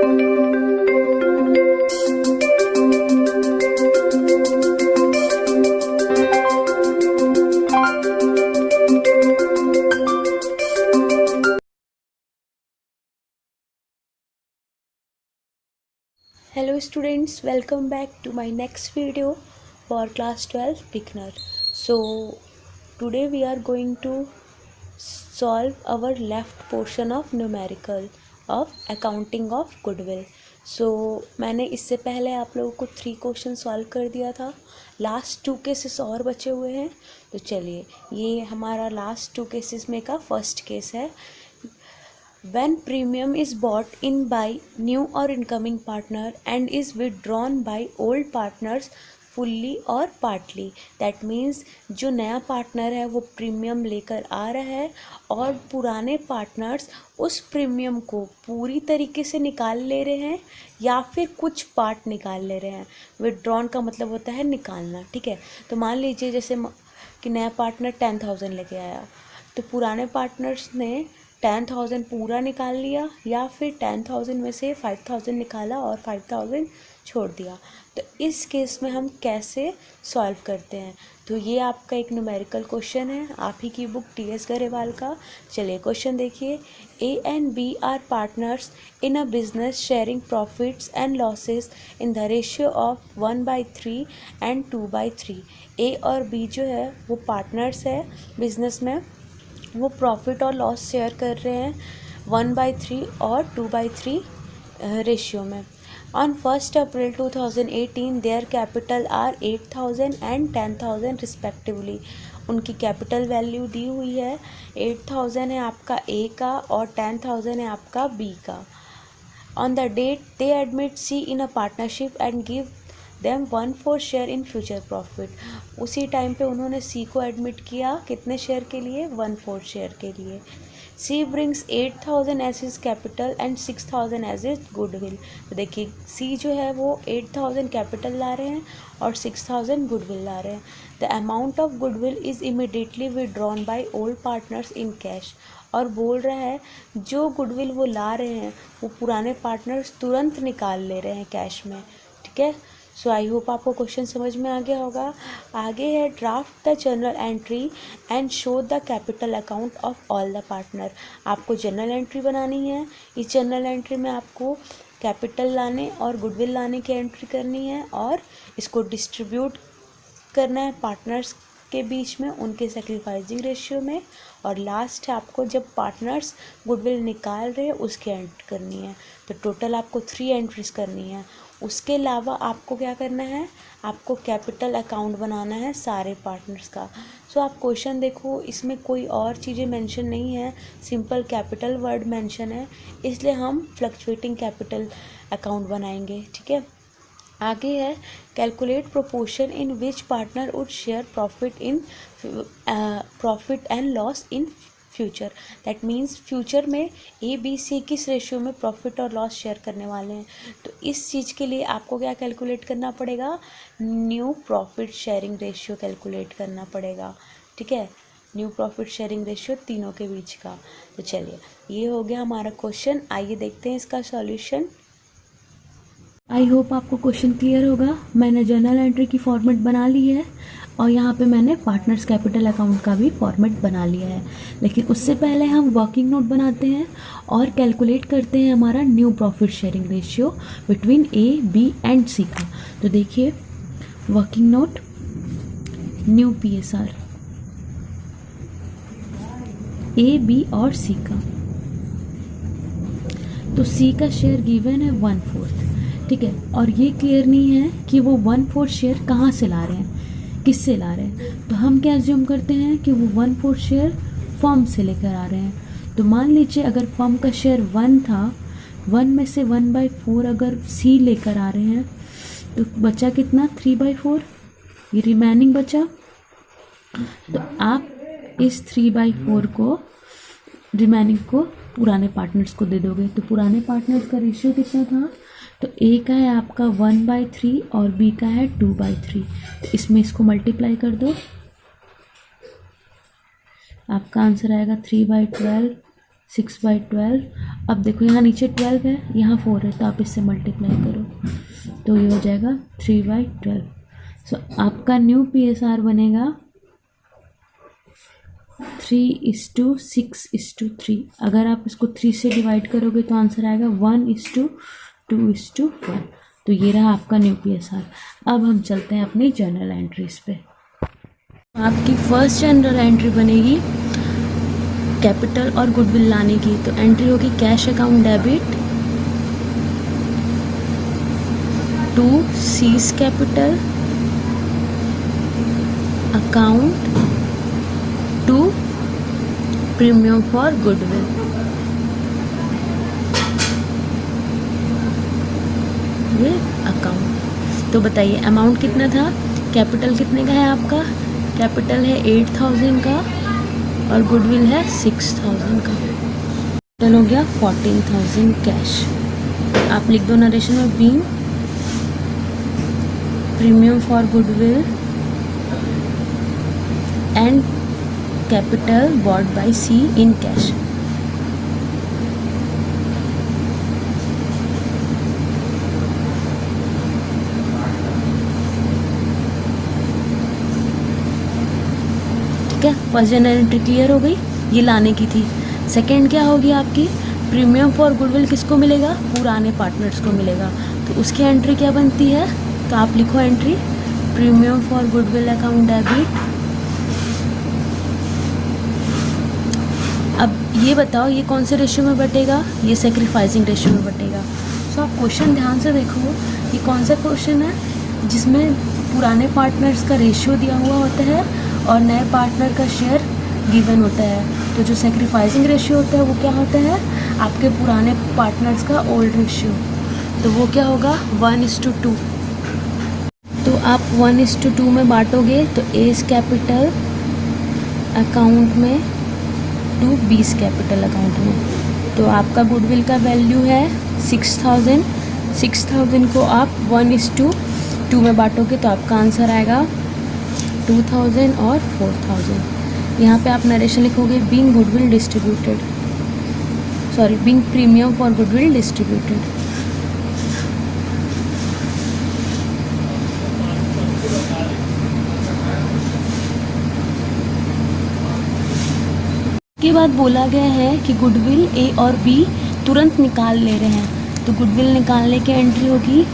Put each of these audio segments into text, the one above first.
Hello students, welcome back to my next video for class 12 beginner. So today we are going to solve our left portion of numerical of accounting of goodwill. So मैंने इससे पहले आप लोगों को 3 question solve कर दिया था. Last 2 cases और बचे हुए हैं. तो चलिए, ये हमारा लास्ट 2 केसेस में का फर्स्ट केस है. When premium is bought in by new or incoming partner and is withdrawn by old partners fully or partly, that means जो नया पार्टनर है वो प्रीमियम लेकर आ रहा है और पुराने पार्टनर्स उस प्रीमियम को पूरी तरीके से निकाल ले रहे हैं या फिर कुछ पार्ट निकाल ले रहे हैं. विथड्रॉन का मतलब होता है निकालना. ठीक है, तो मान लीजिए जैसे कि नया पार्टनर 10,000 लेके आया, तो पुराने पार्टनर्स ने 10,000 पूरा निकाल लिया या फिर 10,000 में से 5,000 निकाला और 5,000 छोड़ दिया. तो इस केस में हम कैसे सॉल्व करते हैं? तो ये आपका एक न्यूमेरिकल क्वेश्चन है, आप ही की बुक टी.एस. गरेवाल का. चलिए क्वेश्चन देखिए. A and B are partners in a business sharing profits and losses in the ratio of 1/3 and 2/3. A और बी जो है वो पार्टनर्स है बिजनेस में, वो प्रॉफिट और लॉस शेयर कर रहे हैं 1/3 और 2/3 रेशियो में. On 1 April 2018 their capital R 8,000 and 10,000 respectively. उनकी कैपिटल वैल्यू दी हुई है. 8,000 है आपका ए का और 10,000 है आपका बी का. On the date they admit C in a partnership and give them 1/4 share in future profit. उसी टाइम पे उन्होंने सी को एडमिट किया कितने शेयर के लिए? 1/4 शेयर के लिए. C brings 8,000 as his capital and 6,000 as his goodwill. तो देखिए, सी जो है वो 8,000 कैपिटल ला रहे हैं और 6,000 गुडविल ला रहे हैं. The amount of goodwill is immediately withdrawn by old partners in cash. और बोल रहा है जो गुडविल वो ला रहे हैं वो पुराने पार्टनर्स तुरंत निकाल ले रहे हैं कैश में. ठीक है, सो आई होप आपको क्वेश्चन समझ में आ गया होगा. आगे है draft the journal entry and show the capital account of all the partner. आपको जर्नल एंट्री बनानी है. इस जर्नल एंट्री में आपको कैपिटल लाने और गुडविल लाने की एंट्री करनी है और इसको डिस्ट्रीब्यूट करना है पार्टनर्स के बीच में उनके सेक्रीफाइसिंग रेशियो में. और लास्ट है आपको जब पार्टनर्स गुडविल निकाल रहे हैं उसकी एंट्री करनी है. तो टोटल आपको 3 एंट्रीज करनी है. उसके अलावा आपको क्या करना है? आपको कैपिटल अकाउंट बनाना है सारे पार्टनर्स का. सो आप क्वेश्चन देखो, इसमें कोई और चीज़ें मेंशन नहीं है, सिंपल कैपिटल वर्ड मेंशन है, इसलिए हम फ्लक्चुएटिंग कैपिटल अकाउंट बनाएंगे. ठीक है, आगे है calculate proportion in which partner would share profit and loss in future. That means future में ए बी सी किस रेशियो में प्रॉफिट और लॉस शेयर करने वाले हैं. तो इस चीज़ के लिए आपको क्या कैलकुलेट करना पड़ेगा? New profit sharing ratio calculate करना पड़ेगा. ठीक है, न्यू प्रॉफिट शेयरिंग रेशियो तीनों के बीच का. तो चलिए, ये हो गया हमारा क्वेश्चन. आइए देखते हैं इसका सॉल्यूशन. आई होप आपको क्वेश्चन क्लियर होगा. मैंने जर्नल एंट्री की फॉर्मेट बना ली है और यहाँ पे मैंने पार्टनर्स कैपिटल अकाउंट का भी फॉर्मेट बना लिया है. लेकिन उससे पहले हम वर्किंग नोट बनाते हैं और कैलकुलेट करते हैं हमारा new profit sharing ratio between A B and C का. तो देखिए, working note new PSR A B और सी का. तो सी का शेयर गिवन है 1/4. ठीक है, और ये क्लियर नहीं है कि वो 1/4 शेयर कहाँ से ला रहे हैं, किससे ला रहे हैं. तो हम क्या अज्यूम करते हैं कि वो 1/4 शेयर फर्म से लेकर आ रहे हैं. तो मान लीजिए अगर फर्म का शेयर 1 था, 1 में से 1/4 अगर सी लेकर आ रहे हैं तो बचा कितना? 3/4. ये रिमेनिंग बचा. तो आप इस 3/4 को रिमेनिंग को पुराने पार्टनर्स को दे दोगे. तो पुराने पार्टनर्स का रेशियो कितना था? तो ए का है आपका 1/3 और बी का है 2/3. तो इसमें इसको मल्टीप्लाई कर दो, आपका आंसर आएगा 3/12 6/12। अब देखो यहाँ नीचे 12 है, यहाँ 4 है, तो आप इससे मल्टीप्लाई करो तो ये हो जाएगा 3/12। सो आपका न्यू PSR बनेगा 3:6:3। अगर आप इसको 3 से डिवाइड करोगे तो आंसर आएगा 1:2:1। तो ये रहा आपका न्यू PSR। अब हम चलते हैं अपनी जर्नल एंट्रीज पे। आपकी फर्स्ट जनरल एंट्री बनेगी कैपिटल और गुडविल लाने की। तो एंट्री होगी cash account debit to C's capital account to premium for goodwill. ये अकाउंट। तो बताइए अमाउंट कितना था, कैपिटल कितने का है आपका, कैपिटल है 8,000 का और गुडविल है 6,000 का। टोटल हो गया 14,000 कैश। आप लिख दो नरेशन में being premium for goodwill and capital bought by C in cash. ठीक है, फर्स्ट जनरल एंट्री क्लियर हो गई, ये लाने की थी। सेकंड क्या होगी आपकी, प्रीमियम फॉर गुडविल किसको मिलेगा, पुराने पार्टनर्स को मिलेगा। तो उसकी एंट्री क्या बनती है, तो आप लिखो entry premium for goodwill account debit. अब ये बताओ ये कौन से रेशियो में बटेगा, ये सेक्रीफाइसिंग रेशियो में बटेगा। सो आप क्वेश्चन ध्यान से देखो, ये कौन सा क्वेश्चन है जिसमें पुराने पार्टनर्स का रेशियो दिया हुआ होता है और नए पार्टनर का शेयर गिवन होता है। तो जो सेक्रीफाइसिंग रेशियो होता है वो क्या होता है, आपके पुराने पार्टनर्स का ओल्ड रेशियो। तो वो क्या होगा 1:2। तो आप 1:2 में बांटोगे तो एस कैपिटल अकाउंट में टू बीस कैपिटल अकाउंट में। तो आपका गुडविल का वैल्यू है 6,000। 6,000 को आप 1:2 में बांटोगे तो आपका आंसर आएगा 2,000 और 4,000। यहाँ पे आप नरेशन लिखोगे being goodwill distributed, sorry being premium for goodwill distributed. के बाद बोला गया है कि गुडविल ए और बी तुरंत निकाल ले रहे हैं। तो गुडविल निकालने की एंट्री होगी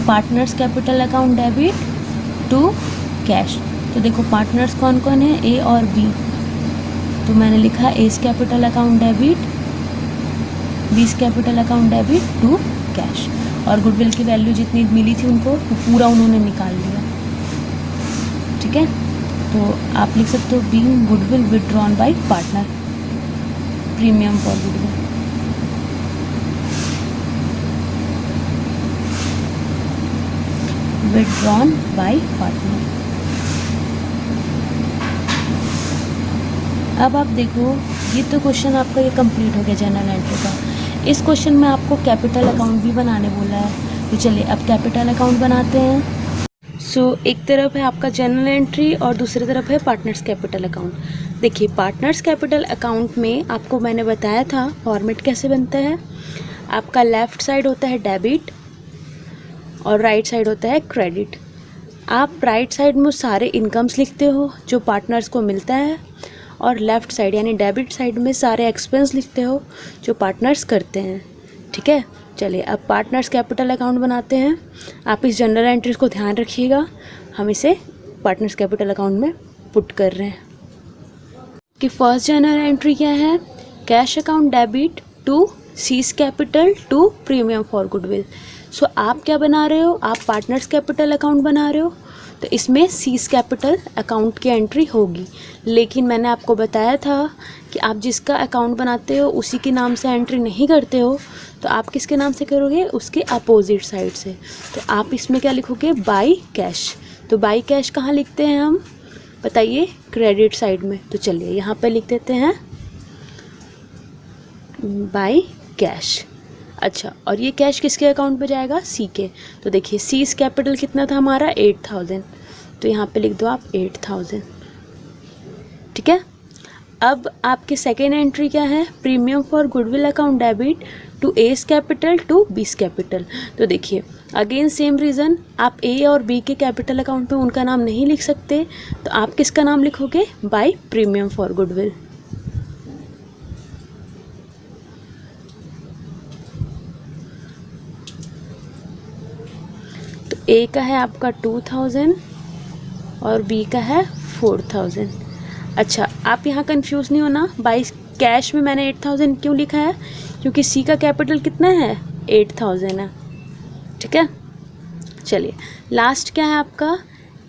partners capital account debit to cash. तो देखो पार्टनर्स कौन कौन है, ए और बी। तो मैंने लिखा A's capital account debit, B's capital account debit to cash. और गुडविल की वैल्यू जितनी मिली थी उनको वो पूरा उन्होंने निकाल लिया। ठीक है, तो आप लिख सकते हो being goodwill withdrawn bye partner, premium for goodwill. Withdrawn bye partner. अब आप देखो ये तो क्वेश्चन आपका ये कंप्लीट हो गया जनरल एंट्री का। इस क्वेश्चन में आपको कैपिटल अकाउंट भी बनाने बोला है। तो चलिए अब कैपिटल अकाउंट बनाते हैं। एक तरफ है आपका जनरल एंट्री और दूसरी तरफ है पार्टनर्स कैपिटल अकाउंट। देखिए पार्टनर्स कैपिटल अकाउंट में आपको मैंने बताया था फॉर्मेट कैसे बनता है। आपका लेफ़्ट साइड होता है डेबिट और राइट साइड होता है क्रेडिट। आप राइट साइड में सारे इनकम्स लिखते हो जो पार्टनर्स को मिलता है और लेफ़्ट साइड यानी डेबिट साइड में सारे एक्सपेंस लिखते हो जो पार्टनर्स करते हैं। ठीक है, चलिए अब पार्टनर्स कैपिटल अकाउंट बनाते हैं। आप इस जनरल एंट्रीज को ध्यान रखिएगा, हम इसे पार्टनर्स कैपिटल अकाउंट में पुट कर रहे हैं। कि फर्स्ट जनरल एंट्री क्या है, cash account debit to C's capital to premium for goodwill. So आप क्या बना रहे हो, आप पार्टनर्स कैपिटल अकाउंट बना रहे हो तो इसमें सीज कैपिटल अकाउंट की एंट्री होगी। लेकिन मैंने आपको बताया था कि आप जिसका अकाउंट बनाते हो उसी के नाम से एंट्री नहीं करते हो, तो आप किसके नाम से करोगे, उसके अपोजिट साइड से। तो आप इसमें क्या लिखोगे, बाई कैश। तो बाई कैश कहाँ लिखते हैं हम, बताइए, क्रेडिट साइड में। तो चलिए यहाँ पे लिख देते हैं बाई कैश। अच्छा, और ये कैश किसके अकाउंट पे जाएगा, सी के। तो देखिए सीज कैपिटल कितना था हमारा 8,000, तो यहाँ पे लिख दो आप 8,000। ठीक है, अब आपकी सेकेंड एंट्री क्या है, premium for goodwill account debit to A's capital to B's capital. तो देखिए अगेन सेम रीज़न, आप ए और बी के कैपिटल अकाउंट में उनका नाम नहीं लिख सकते, तो आप किसका नाम लिखोगे, बाय प्रीमियम फॉर गुडविल। तो ए का है आपका 2000 और बी का है 4000। अच्छा, आप यहाँ कंफ्यूज नहीं होना, बाई कैश में मैंने 8000 क्यों लिखा है, क्योंकि सी का कैपिटल कितना है, 8000 है। ठीक है, चलिए लास्ट क्या है आपका,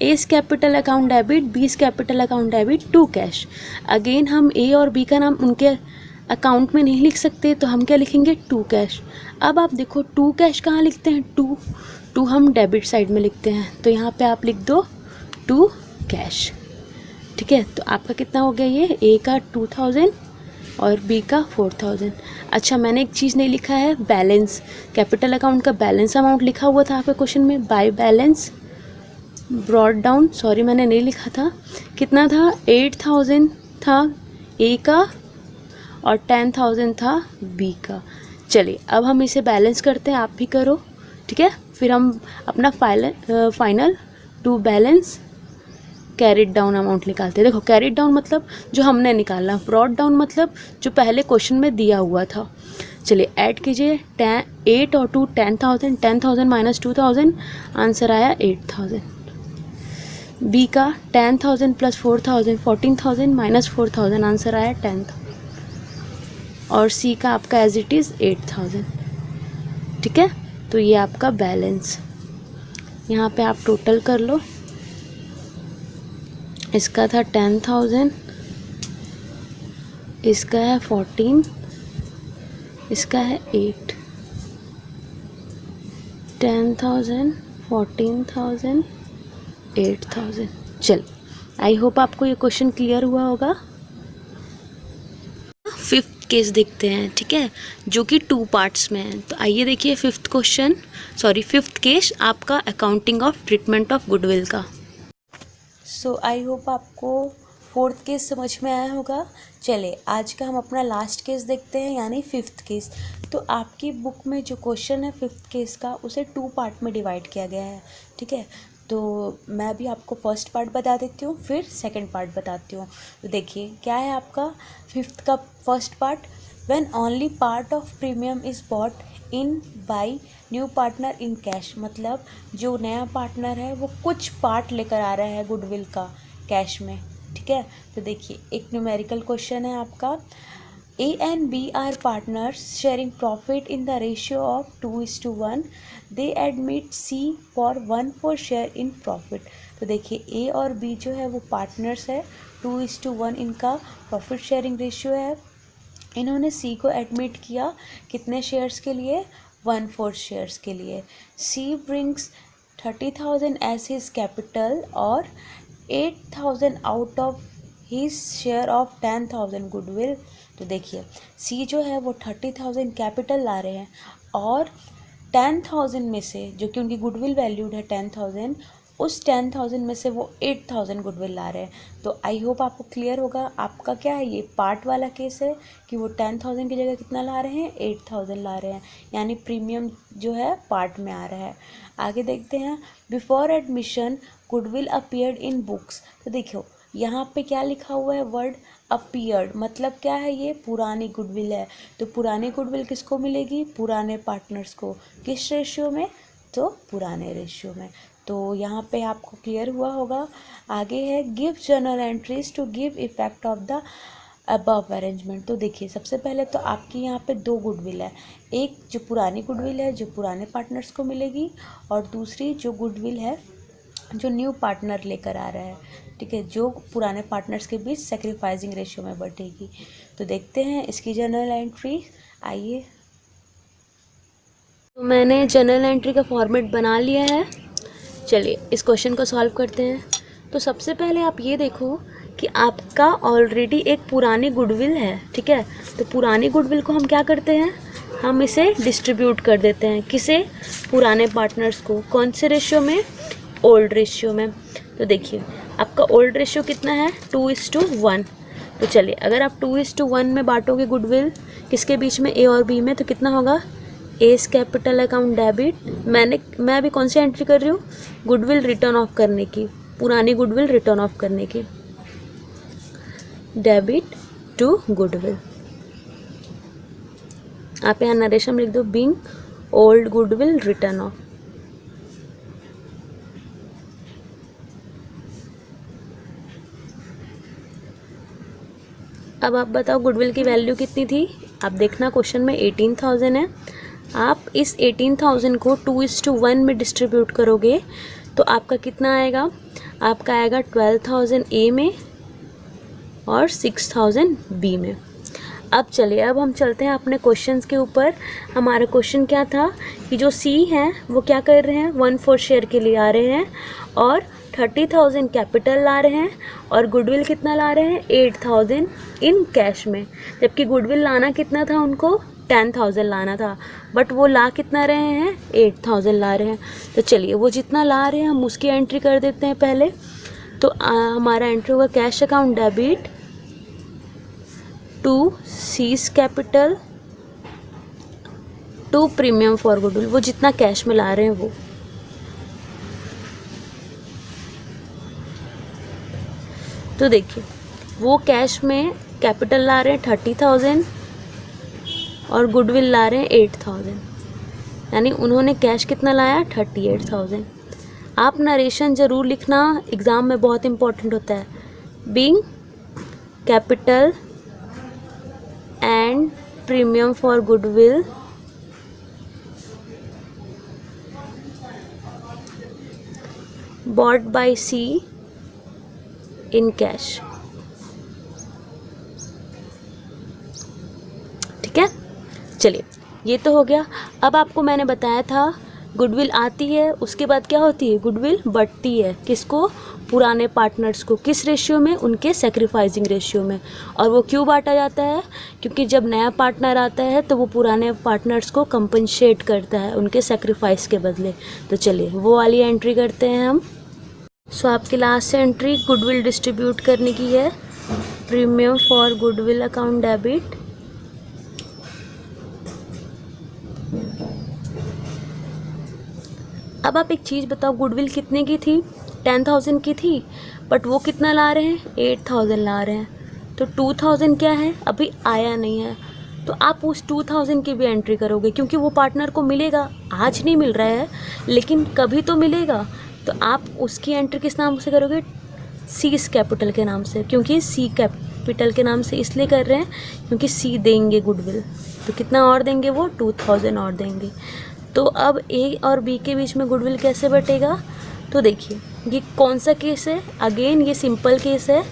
A's capital account debit B's capital account debit to cash. Again हम ए और बी का नाम उनके अकाउंट में नहीं लिख सकते, तो हम क्या लिखेंगे, टू कैश। अब आप देखो टू कैश कहाँ लिखते हैं, टू हम डेबिट साइड में लिखते हैं, तो यहाँ पे आप लिख दो टू कैश। ठीक है, तो आपका कितना हो गया, ये ए का 2000 और बी का 4000। अच्छा, मैंने एक चीज़ नहीं लिखा है, बैलेंस, कैपिटल अकाउंट का बैलेंस अमाउंट लिखा हुआ था आपके क्वेश्चन में, by balance brought down, sorry मैंने नहीं लिखा था, कितना था, 8000 था ए का और 10000 था बी का। चलिए अब हम इसे बैलेंस करते हैं, आप भी करो। ठीक है, फिर हम अपना final to balance carried down amount निकालते हैं। देखो कैरिड डाउन मतलब जो हमने निकाला, ब्रॉड डाउन मतलब जो पहले क्वेश्चन में दिया हुआ था। चलिए ऐड कीजिए, 8 और 2 10,000, 10,000 माइनस 2000, आंसर आया 8000। बी का 10,000 प्लस 4000, 14,000 माइनस 4000, आंसर आया 10,000। और सी का आपका एज इट इज़ 8000। ठीक है, तो ये आपका बैलेंस, यहाँ पे आप टोटल कर लो। इसका था 10,000, इसका है 14, इसका है 8, 10,000, 14,000, 8,000। चल, आई होप आपको ये क्वेश्चन क्लियर हुआ होगा। फिफ्थ केस देखते हैं, ठीक है, जो कि 2 पार्ट्स में है। तो आइए देखिए फिफ्थ केस आपका accounting of treatment of goodwill का। सो आई होप आपको 4th केस समझ में आया होगा। चलिए आज का हम अपना लास्ट केस देखते हैं, यानी 5th केस। तो आपकी बुक में जो क्वेश्चन है 5th केस का, उसे 2 पार्ट में डिवाइड किया गया है। ठीक है, तो मैं भी आपको फर्स्ट पार्ट बता देती हूँ, फिर सेकंड पार्ट बताती हूँ। तो देखिए क्या है आपका 5th का first part, when only part of premium is bought in by new partner in cash. मतलब जो नया पार्टनर है वो कुछ पार्ट लेकर आ रहा है गुडविल का कैश में। ठीक है, तो देखिए एक न्यूमेरिकल क्वेश्चन है आपका, A and B are partners sharing profit in the ratio of 2:1. They admit C for 1/4 share in profit. तो देखिए A और B जो है वो पार्टनर्स है, 2:1 इनका प्रॉफिट शेयरिंग रेशियो है। इन्होंने C को एडमिट किया कितने शेयर्स के लिए, 1/4 शेयर्स के लिए। C brings 30,000 as his capital और 8,000 out of his share of 10,000 goodwill. तो देखिए सी जो है वो 30,000 कैपिटल ला रहे हैं और 10,000 में से, जो कि उनकी गुडविल वैल्यूड है 10,000, उस 10,000 में से वो 8,000 गुडविल ला रहे हैं। तो आई होप आपको क्लियर होगा। आपका क्या है, ये पार्ट वाला केस है कि वो 10,000 की जगह कितना ला रहे हैं, 8,000 ला रहे हैं, यानी प्रीमियम जो है पार्ट में आ रहा है। आगे देखते हैं, before admission goodwill appeared in books. तो देखो यहाँ पे क्या लिखा हुआ है, वर्ड अपीयर्ड, मतलब क्या है, ये पुरानी गुडविल है। तो पुरानी गुडविल किसको मिलेगी, पुराने पार्टनर्स को। किस रेशियो में, तो पुराने रेशियो में। तो यहाँ पे आपको क्लियर हुआ होगा। आगे है give journal entries to give effect of the above arrangement. तो देखिए सबसे पहले तो आपकी यहाँ पे 2 गुडविल है, एक जो पुरानी गुडविल है जो पुराने पार्टनर्स को मिलेगी, और दूसरी जो गुडविल है जो न्यू पार्टनर लेकर आ रहा है। ठीक है, जो पुराने पार्टनर्स के बीच सेक्रीफाइसिंग रेशियो में बढ़ेगी। तो देखते हैं इसकी जर्नल एंट्री। आइए, तो मैंने जर्नल एंट्री का फॉर्मेट बना लिया है। चलिए इस क्वेश्चन को सॉल्व करते हैं। तो सबसे पहले आप ये देखो कि आपका ऑलरेडी एक पुरानी गुडविल है। ठीक है, तो पुरानी गुडविल को हम क्या करते हैं, हम इसे डिस्ट्रीब्यूट कर देते हैं, किसे, पुराने पार्टनर्स को। कौन से रेशियो में, ओल्ड रेशियो में। तो देखिए आपका ओल्ड रेशियो कितना है, 2:1। तो चलिए, अगर आप 2:1 में बांटोगे गुडविल किसके बीच में, ए और बी में, तो कितना होगा, एस कैपिटल अकाउंट डेबिट, मैं अभी कौन सी एंट्री कर रही हूँ, गुडविल रिटर्न ऑफ करने की, पुरानी गुडविल रिटर्न ऑफ करने की, डेबिट टू गुडविल। आप यहाँ नरेशन में लिख दो, being old goodwill return of. अब आप बताओ गुडविल की वैल्यू कितनी थी, आप देखना क्वेश्चन में 18,000 है। आप इस 18,000 को 2:1 में डिस्ट्रीब्यूट करोगे तो आपका कितना आएगा, आपका आएगा 12,000 ए में और 6,000 बी में। अब चलिए, अब हम चलते हैं अपने क्वेश्चंस के ऊपर। हमारा क्वेश्चन क्या था कि जो सी हैं वो क्या कर रहे हैं, 1/4 शेयर के लिए आ रहे हैं और 30,000 कैपिटल ला रहे हैं और गुडविल कितना ला रहे हैं, 8,000 इन कैश में, जबकि गुडविल लाना कितना था उनको, 10,000 लाना था, बट वो ला कितना रहे हैं, 8,000 ला रहे हैं। तो चलिए, वो जितना ला रहे हैं हम उसकी एंट्री कर देते हैं पहले। तो हमारा एंट्री होगा cash account debit to C's capital to premium for goodwill, वो जितना कैश में ला रहे हैं वो। तो देखिए, वो कैश में कैपिटल ला रहे हैं 30,000 और गुडविल ला रहे हैं 8,000, यानी उन्होंने कैश कितना लाया, 38,000। आप नरेशन ज़रूर लिखना, एग्ज़ाम में बहुत इंपॉर्टेंट होता है। Being capital and premium for goodwill bought by C in cash. ठीक है, चलिए ये तो हो गया। अब आपको मैंने बताया था गुडविल आती है, उसके बाद क्या होती है, गुडविल बढ़ती है, किसको, पुराने पार्टनर्स को, किस रेशियो में, उनके सेक्रीफाइसिंग रेशियो में। और वो क्यों बांटा जाता है, क्योंकि जब नया पार्टनर आता है तो वो पुराने पार्टनर्स को कंपनसेट करता है उनके सेक्रीफाइस के बदले। तो चलिए वो वाली एंट्री करते हैं हम। सो आपकी लास्ट एंट्री गुडविल डिस्ट्रीब्यूट करने की है, premium for goodwill account debit अब आप एक चीज़ बताओ, गुडविल कितने की थी, 10,000 की थी, बट वो कितना ला रहे हैं, 8,000 ला रहे हैं। तो 2,000 क्या है, अभी आया नहीं है, तो आप उस 2,000 की भी एंट्री करोगे, क्योंकि वो पार्टनर को मिलेगा, आज नहीं मिल रहा है लेकिन कभी तो मिलेगा। तो आप उसकी एंट्री किस नाम से करोगे, सीज कैपिटल के नाम से, क्योंकि सी कैपिटल के नाम से इसलिए कर रहे हैं क्योंकि सी देंगे गुडविल, तो कितना और देंगे, वो 2,000 और देंगे। तो अब ए और बी के बीच में गुडविल कैसे बटेगा, तो देखिए ये कौन सा केस है, अगेन ये सिंपल केस है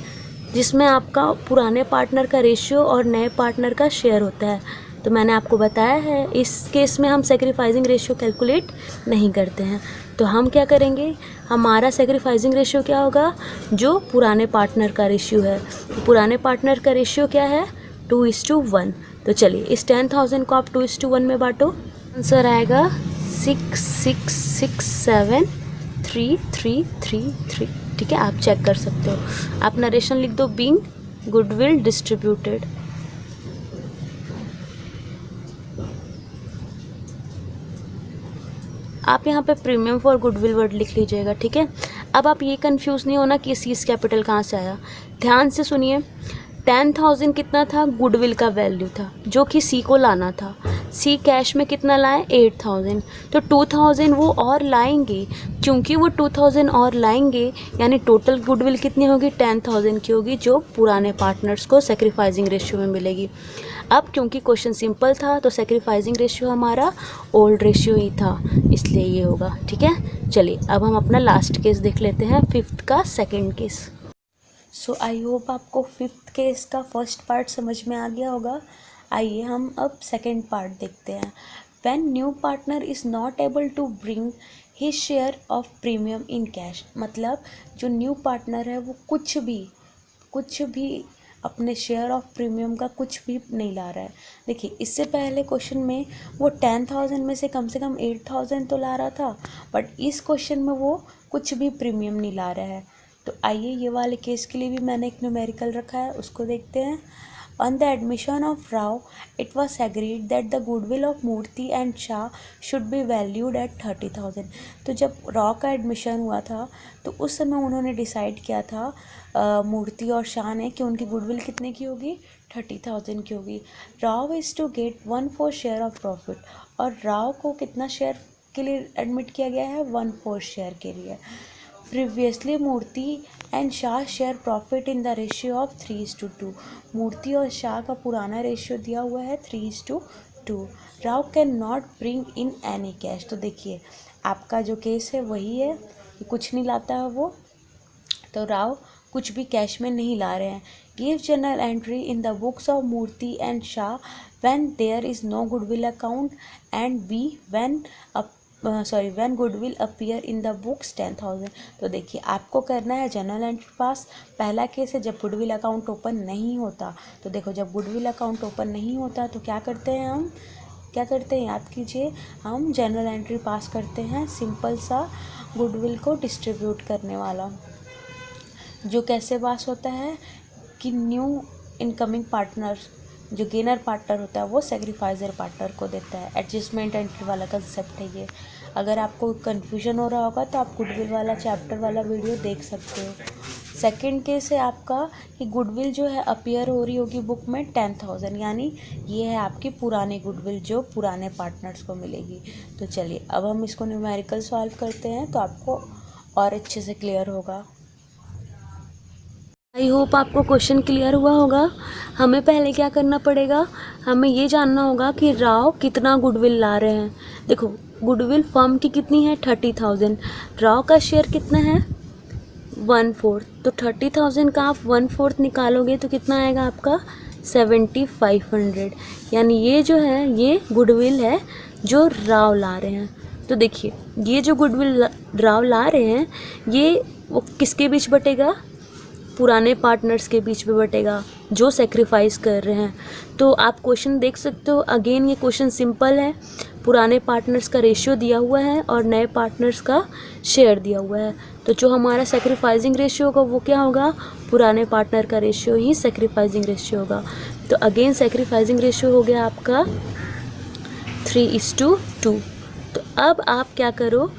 जिसमें आपका पुराने पार्टनर का रेशियो और नए पार्टनर का शेयर होता है। तो मैंने आपको बताया है इस केस में हम सेक्रीफाइसिंग रेशियो कैलकुलेट नहीं करते हैं। तो हम क्या करेंगे, हमारा सेक्रीफाइसिंग रेशियो क्या होगा, जो पुराने पार्टनर का रेशियो है। तो पुराने पार्टनर का रेशियो क्या है, 2:1। तो चलिए इस 10,000 को आप 2:1 में बांटो, आंसर आएगा 6,667,3,3,3,3। ठीक है, आप चेक कर सकते हो। आप नरेशन लिख दो, बीइंग गुडविल डिस्ट्रीब्यूटेड। आप यहाँ पे प्रीमियम फॉर गुडविल वर्ड लिख लीजिएगा। ठीक है, अब आप ये कंफ्यूज नहीं होना कि सीज कैपिटल कहाँ से आया। ध्यान से सुनिए, 10,000 कितना था, गुडविल का वैल्यू था जो कि सी को लाना था। सी कैश में कितना लाए, 8,000। तो 2,000 वो और लाएंगे, क्योंकि वो 2,000 और लाएंगे यानी टोटल गुडविल कितनी होगी, 10,000 की होगी, जो पुराने पार्टनर्स को सेक्रीफाइसिंग रेशियो में मिलेगी। अब क्योंकि क्वेश्चन सिंपल था तो सेक्रीफाइसिंग रेशियो हमारा ओल्ड रेशियो ही था, इसलिए ये होगा। ठीक है, चलिए अब हम अपना लास्ट केस देख लेते हैं, 5th का second case. So I hope आपको 5th केस का फर्स्ट पार्ट समझ में आ गया होगा। आइए हम अब सेकेंड पार्ट देखते हैं। When new partner is not able to bring his share of premium in cash, मतलब जो न्यू पार्टनर है वो कुछ भी अपने शेयर ऑफ प्रीमियम का कुछ भी नहीं ला रहा है। देखिए इससे पहले क्वेश्चन में वो 10,000 में से कम 8,000 तो ला रहा था, बट इस क्वेश्चन में वो कुछ भी प्रीमियम नहीं ला रहा है। तो आइए ये वाले केस के लिए भी मैंने एक न्यूमेरिकल रखा है, उसको देखते हैं। On the admission of Rao, it was agreed that the goodwill of Murthy and Shah should be valued at 30,000। तो जब राव का एडमिशन हुआ था तो उस समय उन्होंने डिसाइड किया था मूर्ति और शाह ने कि उनकी गुडविल कितने की होगी, 30,000 की होगी। Rao is to get 1/4 share of profit, और राव को कितना शेयर के लिए एडमिट किया गया है, 1/4 शेयर के लिए। Previously Murthy and Shah share profit in the ratio of 3:2। Murthy और शाह का पुराना रेशियो दिया हुआ है 3:2। Rao can not bring in any cash. तो देखिए आपका जो केस है वही है कि कुछ नहीं लाता है वो, तो राव कुछ भी कैश में नहीं ला रहे हैं। Give general entry in the books of Murthy and Shah when there is no goodwill account, and B when goodwill appear in the books 10,000। तो देखिए आपको करना है जनरल एंट्री पास। पहला केस है जब गुडविल अकाउंट ओपन नहीं होता। तो देखो जब गुडविल अकाउंट ओपन नहीं होता तो क्या करते हैं हम, याद कीजिए, हम जनरल एंट्री पास करते हैं, सिंपल सा गुडविल को डिस्ट्रीब्यूट करने वाला। जो कैसे पास होता है कि न्यू इनकमिंग पार्टनर, जो गेनर पार्टनर होता है वो सेक्रीफाइजर पार्टनर को देता है। एडजस्टमेंट एंट्री वाला कंसेप्ट है ये। अगर आपको कन्फ्यूजन हो रहा होगा तो आप गुडविल वाला चैप्टर वाला वीडियो देख सकते हो। सेकंड केस है आपका कि गुडविल जो है अपीयर हो रही होगी बुक में 10,000, यानी ये है आपकी पुरानी गुडविल जो पुराने पार्टनर्स को मिलेगी। तो चलिए अब हम इसको न्यूमेरिकल सॉल्व करते हैं तो आपको और अच्छे से क्लियर होगा। आई होप आपको क्वेश्चन क्लियर हुआ होगा। हमें पहले क्या करना पड़ेगा, हमें ये जानना होगा कि राव कितना गुडविल ला रहे हैं। देखो गुडविल फर्म की कितनी है, 30,000। राव का शेयर कितना है, 1/4। तो 30,000 का आप 1/4 निकालोगे तो कितना आएगा आपका, 7,500। यानी ये जो है ये गुडविल है जो राव ला रहे हैं। तो देखिए ये जो गुडविल राव ला रहे हैं ये वो किसके बीच बटेगा, पुराने पार्टनर्स के बीच में बटेगा जो सेक्रीफाइस कर रहे हैं। तो आप क्वेश्चन देख सकते हो, अगेन ये क्वेश्चन सिंपल है। पुराने पार्टनर्स का रेशियो दिया हुआ है और नए पार्टनर्स का शेयर दिया हुआ है। तो जो हमारा सेक्रीफाइसिंग रेशियो होगा वो क्या होगा, पुराने पार्टनर का रेशियो ही सेक्रीफाइसिंग रेशियो होगा। तो अगेन सेक्रीफाइसिंग रेशियो हो गया आपका 3:2। तो अब आप क्या करो,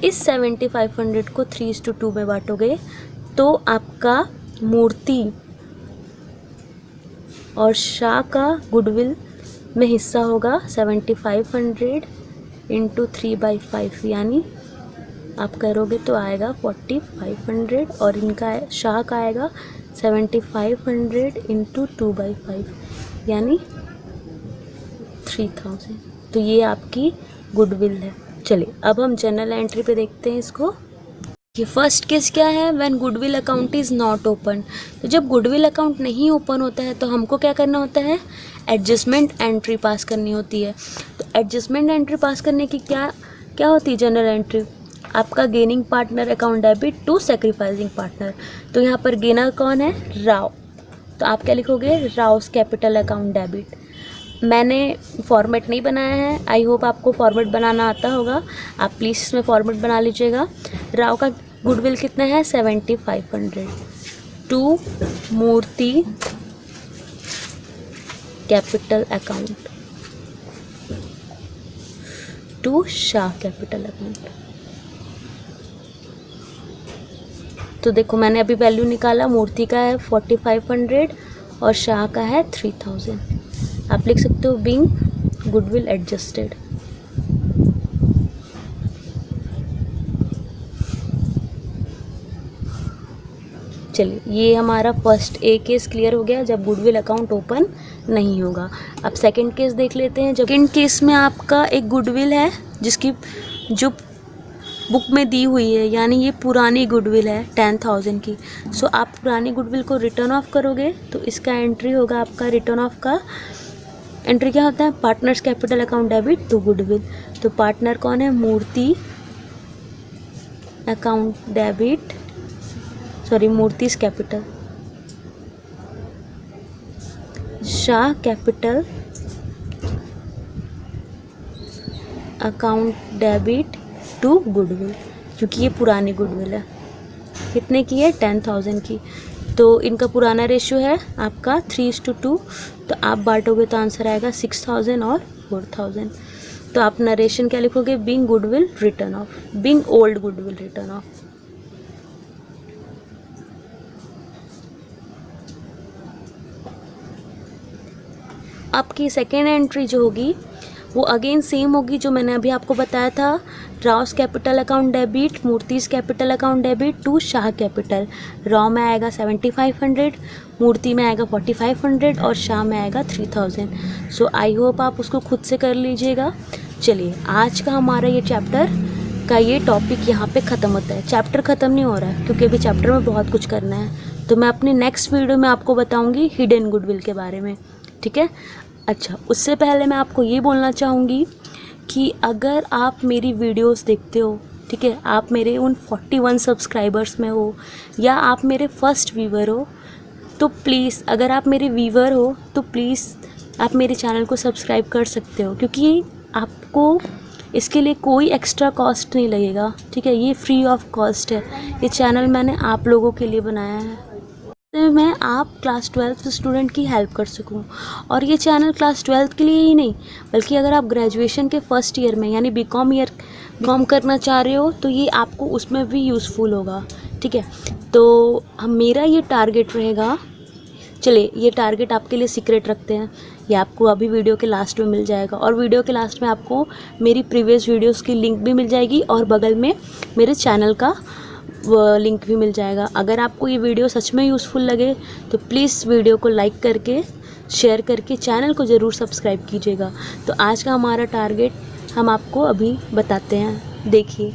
इस 7,500 को 3:2 में बांटोगे तो आपका मूर्ति और शाह का गुडविल में हिस्सा होगा 7,500 इंटू 3/5, यानी आप करोगे तो आएगा 4,500, और इनका शाह का आएगा 7,500 इंटू 2/5 यानी 3,000। तो ये आपकी गुडविल है। चलिए अब हम जनरल एंट्री पे देखते हैं इसको। ये फर्स्ट केस क्या है, when goodwill account is not open. तो जब गुडविल अकाउंट नहीं ओपन होता है तो हमको क्या करना होता है, एडजस्टमेंट एंट्री पास करनी होती है। तो एडजस्टमेंट एंट्री पास करने की क्या होती है जनरल एंट्री, आपका gaining partner account debit to sacrificing partner. तो यहाँ पर गेनर कौन है, राव। तो आप क्या लिखोगे, राव्स कैपिटल अकाउंट डेबिट। मैंने फॉर्मेट नहीं बनाया है, आई होप आपको फॉर्मेट बनाना आता होगा, आप प्लीज़ इसमें फॉर्मेट बना लीजिएगा। राव का गुडविल कितना है, 7,500 to Murthy capital account to Shah capital account. तो देखो मैंने अभी वैल्यू निकाला, मूर्ति का है 4,500 और शाह का है 3,000। आप लिख सकते हो बीइंग गुडविल एडजस्टेड। चलिए ये हमारा फर्स्ट ए केस क्लियर हो गया जब गुडविल अकाउंट ओपन नहीं होगा। अब सेकंड केस देख लेते हैं। जब सेकंड केस में आपका एक गुडविल है जिसकी जो बुक में दी हुई है, यानी ये पुरानी गुडविल है 10,000 की। सो आप पुरानी गुडविल को रिटर्न ऑफ करोगे तो इसका एंट्री होगा आपका, रिटर्न ऑफ का एंट्री क्या होता है, partners capital account debit to goodwill. तो पार्टनर कौन है, Murthy account debit, sorry Murthy's capital, Shah capital account debit to goodwill, क्योंकि ये पुरानी गुडविल है। कितने की है? 10,000 की। तो इनका पुराना रेशियो है आपका 3:2, तो आप बांटोगे तो आंसर आएगा 6,000 और 4,000। तो आप नरेशन क्या लिखोगे? Being goodwill return of, being old goodwill return of. आपकी सेकेंड एंट्री जो होगी वो अगेन सेम होगी जो मैंने अभी आपको बताया था। Rao's capital account debit, Murthy's capital account debit to Shah capital. Rao में आएगा 7,500, मूर्ति में आएगा 4,500 और शाह में आएगा 3,000। सो आई होप आप उसको खुद से कर लीजिएगा। चलिए, आज का हमारा ये चैप्टर का ये टॉपिक यहाँ पे ख़त्म होता है। चैप्टर ख़त्म नहीं हो रहा है क्योंकि अभी चैप्टर में बहुत कुछ करना है, तो मैं अपनी नेक्स्ट वीडियो में आपको बताऊँगी हिडन गुडविल के बारे में, ठीक है। अच्छा, उससे पहले मैं आपको ये बोलना चाहूँगी कि अगर आप मेरी वीडियोस देखते हो, ठीक है, आप मेरे उन 41 सब्सक्राइबर्स में हो या आप मेरे फर्स्ट व्यूवर हो, तो प्लीज़, अगर आप मेरे व्यूवर हो तो प्लीज़ आप मेरे चैनल को सब्सक्राइब कर सकते हो, क्योंकि आपको इसके लिए कोई एक्स्ट्रा कॉस्ट नहीं लगेगा, ठीक है। ये फ्री ऑफ कॉस्ट है। ये चैनल मैंने आप लोगों के लिए बनाया है, मैं आप क्लास 12th स्टूडेंट की हेल्प कर सकूं। और ये चैनल क्लास 12th के लिए ही नहीं, बल्कि अगर आप ग्रेजुएशन के फर्स्ट ईयर में यानी बीकॉम करना चाह रहे हो तो ये आपको उसमें भी यूज़फुल होगा, ठीक है। तो मेरा ये टारगेट रहेगा। चलिए, ये टारगेट आपके लिए सीक्रेट रखते हैं, ये आपको अभी वीडियो के लास्ट में मिल जाएगा। और वीडियो के लास्ट में आपको मेरी प्रीवियस वीडियोज़ की लिंक भी मिल जाएगी और बगल में मेरे चैनल का वो लिंक भी मिल जाएगा। अगर आपको ये वीडियो सच में यूज़फुल लगे तो प्लीज़ वीडियो को लाइक करके, शेयर करके चैनल को ज़रूर सब्सक्राइब कीजिएगा। तो आज का हमारा टारगेट हम आपको अभी बताते हैं, देखिए।